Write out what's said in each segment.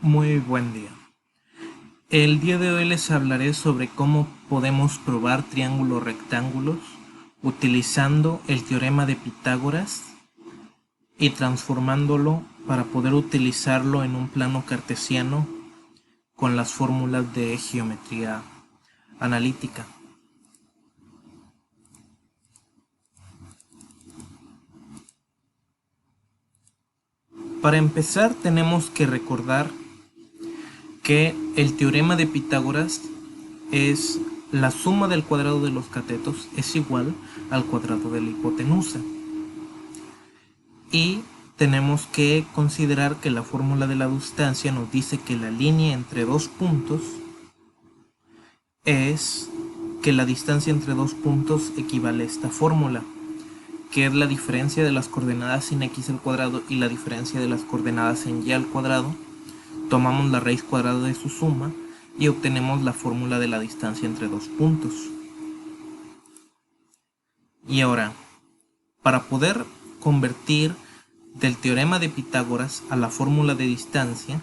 Muy buen día. El día de hoy les hablaré sobre cómo podemos probar triángulos rectángulos utilizando el teorema de Pitágoras y transformándolo para poder utilizarlo en un plano cartesiano con las fórmulas de geometría analítica. Para empezar tenemos que recordar que el teorema de Pitágoras es la suma del cuadrado de los catetos es igual al cuadrado de la hipotenusa. Y tenemos que considerar que la fórmula de la distancia nos dice que la línea entre dos puntos es que la distancia entre dos puntos equivale a esta fórmula, que es la diferencia de las coordenadas sin x al cuadrado y la diferencia de las coordenadas en y al cuadrado. Tomamos la raíz cuadrada de su suma y obtenemos la fórmula de la distancia entre dos puntos. Y ahora, para poder convertir del teorema de Pitágoras a la fórmula de distancia,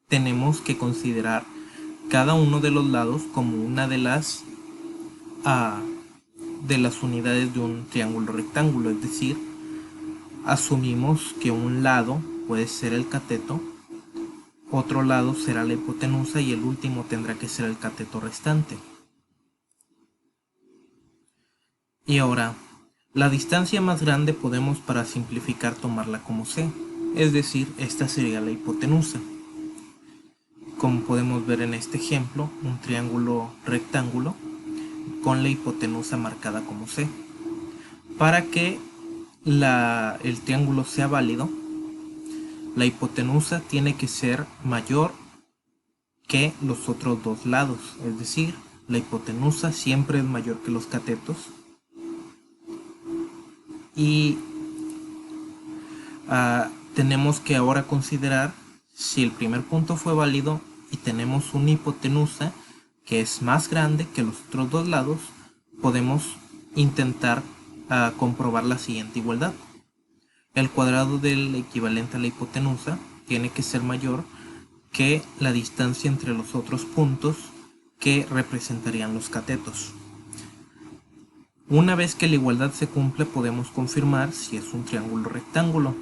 tenemos que considerar cada uno de los lados como una de las unidades de un triángulo rectángulo, es decir, asumimos que un lado puede ser el cateto, otro lado será la hipotenusa y el último tendrá que ser el cateto restante. Y ahora, la distancia más grande podemos, para simplificar, tomarla como c, es decir, esta sería la hipotenusa. Como podemos ver en este ejemplo, un triángulo rectángulo con la hipotenusa marcada como c. Para que el triángulo sea válido, la hipotenusa tiene que ser mayor que los otros dos lados, es decir, la hipotenusa siempre es mayor que los catetos. Y tenemos que ahora considerar si el primer punto fue válido y tenemos una hipotenusa que es más grande que los otros dos lados, podemos intentar comprobar la siguiente igualdad. El cuadrado del equivalente a la hipotenusa tiene que ser mayor que la distancia entre los otros puntos que representarían los catetos. Una vez que la igualdad se cumple, podemos confirmar si es un triángulo rectángulo,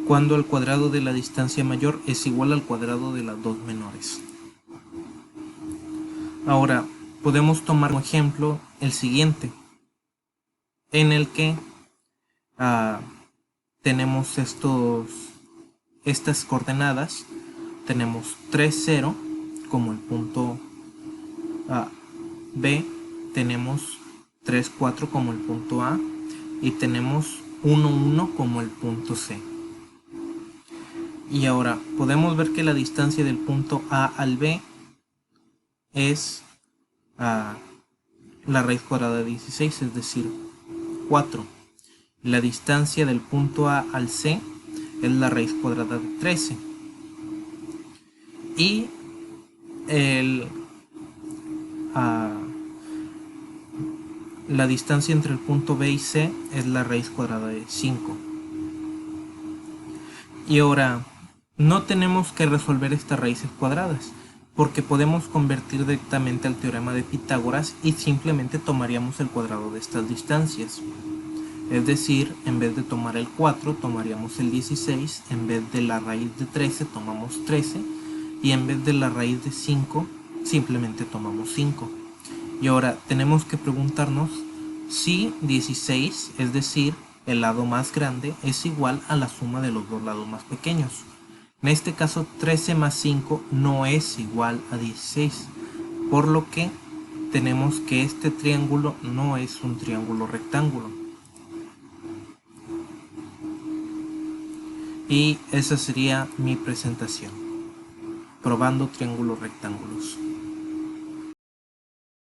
cuando el cuadrado de la distancia mayor es igual al cuadrado de las dos menores. Ahora, podemos tomar como ejemplo el siguiente, en el que tenemos estas coordenadas. Tenemos 3, 0 como el punto B, tenemos 3, 4 como el punto A y tenemos 1, 1 como el punto C. Y ahora podemos ver que la distancia del punto A al B es la raíz cuadrada de 16, es decir, 4. La distancia del punto A al C es la raíz cuadrada de 13. Y la distancia entre el punto B y C es la raíz cuadrada de 5. Y ahora, no tenemos que resolver estas raíces cuadradas, porque podemos convertir directamente al teorema de Pitágoras y simplemente tomaríamos el cuadrado de estas distancias. Es decir, en vez de tomar el 4, tomaríamos el 16, en vez de la raíz de 13, tomamos 13, y en vez de la raíz de 5, simplemente tomamos 5. Y ahora tenemos que preguntarnos si 16, es decir, el lado más grande, es igual a la suma de los dos lados más pequeños. En este caso, 13 más 5 no es igual a 16, por lo que tenemos que este triángulo no es un triángulo rectángulo. Y esa sería mi presentación, probando triángulos rectángulos.